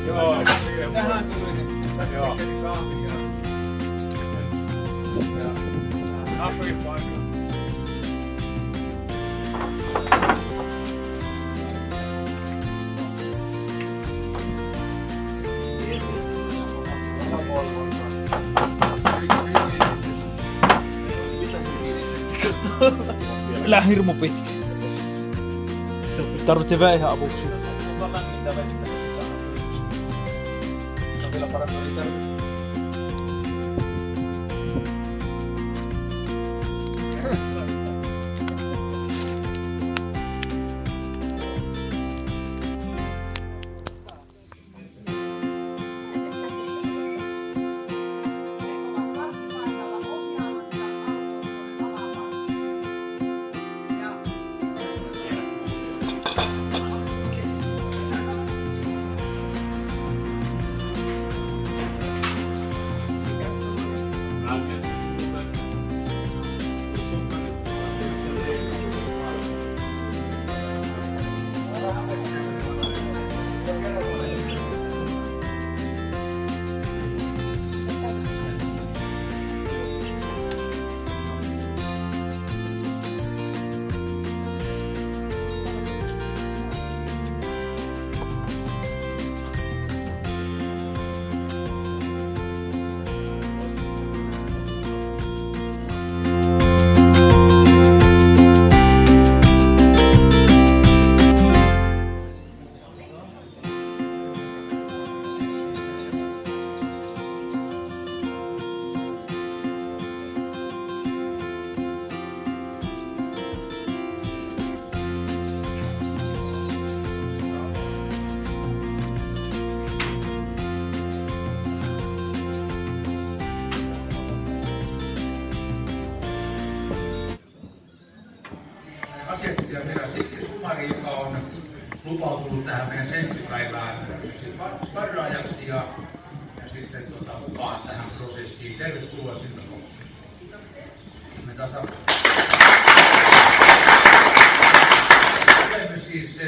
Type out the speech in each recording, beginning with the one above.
Joo, tähän tuli tästä kävi kahvia. Afripaiku. Elää hirmu pitkä. Tarvitsee veihän avuksi. Mutta lämmintä vettä, kun sitä on vielä paremmin ei tarvitse. Asiantuntija Mira Sumari, joka on lupautunut tähän meidän senssipäivään sparraajaksi ja sitten mukaan tähän prosessiin. Tervetuloa sinne. Olemme siis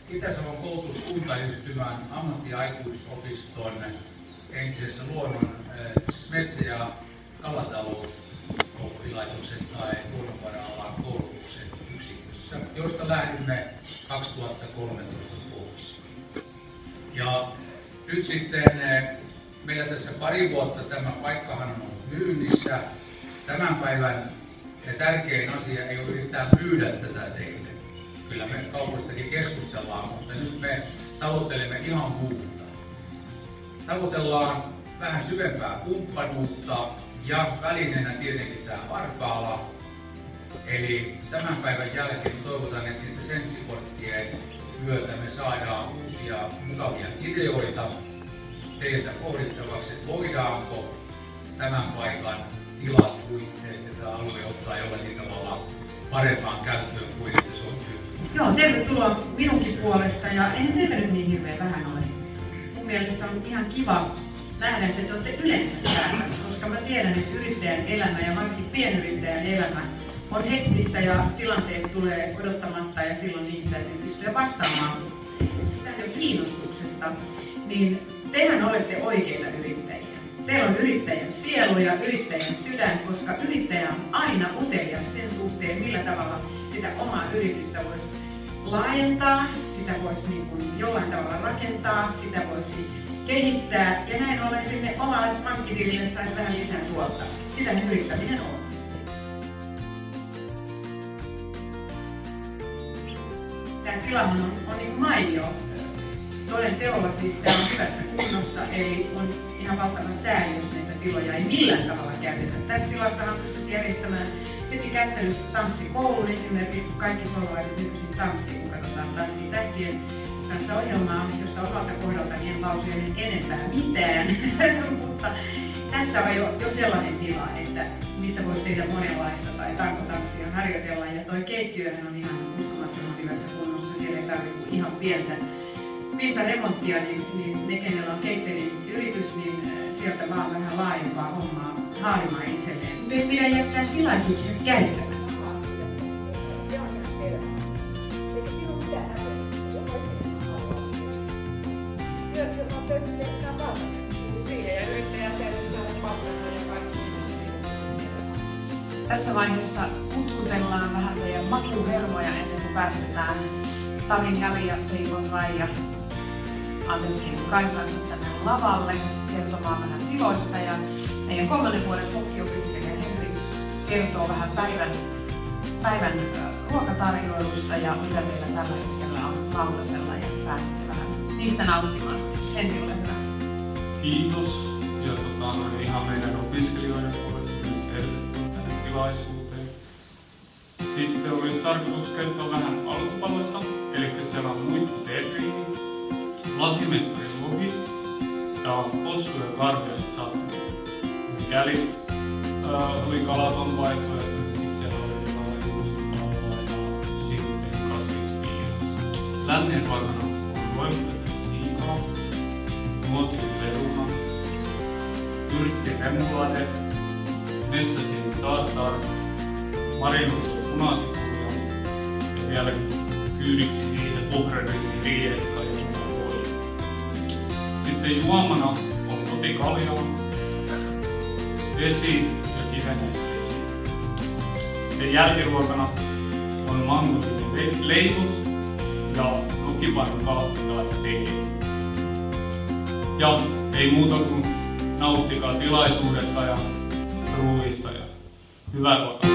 Itä-Savon koulutuskuntayhtymän ammattiaikuisopiston entisessä luonnon, siis metsä- ja kalatalousoppilaitoksen tai luonnonvara-alan koulutuksen yksikössä, josta lähdimme 2013 pois. Ja nyt sitten meillä tässä pari vuotta tämä paikkahan on ollut myynnissä. Tämän päivän tärkein asia ei ole yrittää myydä tätä teille. Kyllä me kaupoistakin keskustellaan, mutta nyt me tavoittelemme ihan muuta. Tavoitellaan vähän syvempää kumppanuutta ja välineenä tietenkin tämä Varkaala. Eli tämän päivän jälkeen toivotaan, että niitä senssikorttien myötä me saadaan uusia mukavia ideoita teiltä pohdittavaksi, että voidaanko tämän paikan tilat, puitteet ja tämä alue ottaa jollakin tavalla parempaan käyttöön kuin että se on hyvin. Joo, tervetuloa minunkin puolesta ja eihän teitä nyt niin hirveän vähän ole. Mun mielestä on ihan kiva nähdä, että te olette yleensä täällä, koska mä tiedän, että yrittäjän elämä ja varsinkin pienyrittäjän elämä on hektistä ja tilanteet tulee odottamatta ja silloin niihin täytyy pystyä vastaamaan. Sitä jo kiinnostuksesta, niin tehän olette oikeita yrittäjiä. Teillä on yrittäjän sielu ja yrittäjän sydän, koska yrittäjä on aina utelias sen suhteen, millä tavalla sitä omaa yritystä voisi laajentaa, sitä voisi niin kuin jollain tavalla rakentaa, sitä voisi kehittää ja näin ollen sinne omalle pankkitilille saisi vähän lisää tuolta. Sitä yrittäminen on. Tämä tilahan on niin mainio. Toden teolla siis tämä on hyvässä kunnossa, eli on ihan valtava sääli, jos näitä tiloja ei millään tavalla käytetä. Tässä tilassahan pystyt järjestämään heti kättelyssä tanssikoulun esimerkiksi, kun kaikki soloaiset nykyisin tanssii, kun katsotaan Tanssii tähtien kanssa ohjelmaa, josta omalta kohdalta en lausuen enempää mitään, mutta tässä on jo sellainen tila, että missä voisi tehdä monenlaista tai tankotanssia harjoitella. Ja toi keittiöhän on ihan uskomattoman hyvässä kunnossa. Siellä ei tarvitse ihan pientä pintaremonttia, niin ne, kenellä on catering-yritys, niin sieltä vaan vähän laajempaa hommaa haalimaan itselleen. Mutta ei pidä jättää tilaisuuksia käyttämään. Tässä vaiheessa kutkutellaan vähän teidän makuhermoja ennen kuin päästetään Talin Jali ja Teipon Raija Andersin Kaikansa tänne lavalle kertomaan vähän tiloista. Ja meidän 3. vuoden kokkiopiskelija Henri kertoo vähän päivän ruokatarjoilusta ja mitä teillä tällä hetkellä on lautasella ja pääsette vähän niistä nauttimaan. Henri, ole hyvä. Kiitos. Ja ihan meidän opiskelijoiden puolesta myös tervetuloa tänne tilaisuuteen. Sitten olisi tarkoitus kertoa vähän alkupaloista, eli siellä on muikkuterriini, laskimestari Lohi ja possu ja karkeasta sattuu. Mikäli oli kalaton vaihtoehto, niin sitten siellä oli tilalla juustopalloa ja sitten kasvispiirros. Lännen ruokana on voimitettu siikaa, nuotioperuna, yrttiremulade, metsäsieni tartar, marinoitu punasikulia ja vielä kyydiksi siihen ohraryhti rieska ja voi. Sitten juomana on kotikaljaa, vesi ja kivennesvesi. Sitten jälkiruokana on mangolinen leivos ja nokipainun kahvi tai tee. Ja ei muuta kuin nauttikaa tilaisuudesta ja ruuista ja hyvää ruokaa.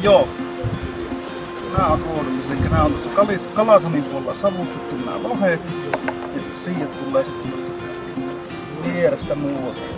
Joo. Nämä on nuoruudessa, eli nämä on tuossa Kalasanin puolella savustettu nämä lohet, ja siitä tulee sitten tuosta vierestä muotia.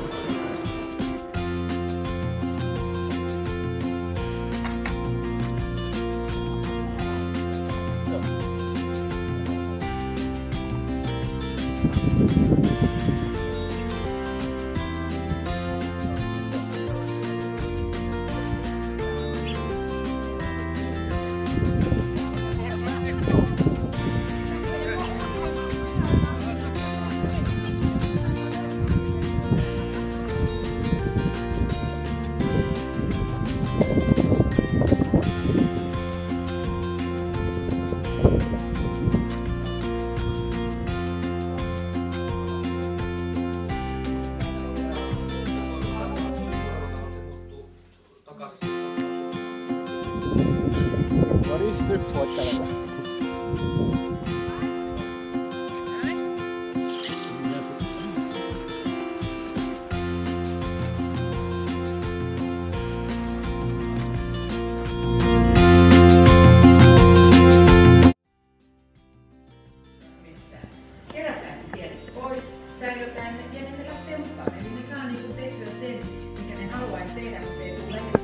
No niin, nyt voit kävellä. Kerätään ne sieltä pois, säilytään ne ja ne lähtee mukaan. Eli ne saa tehtyä sen, mikä ne haluaisi tehdä, mutta ei tule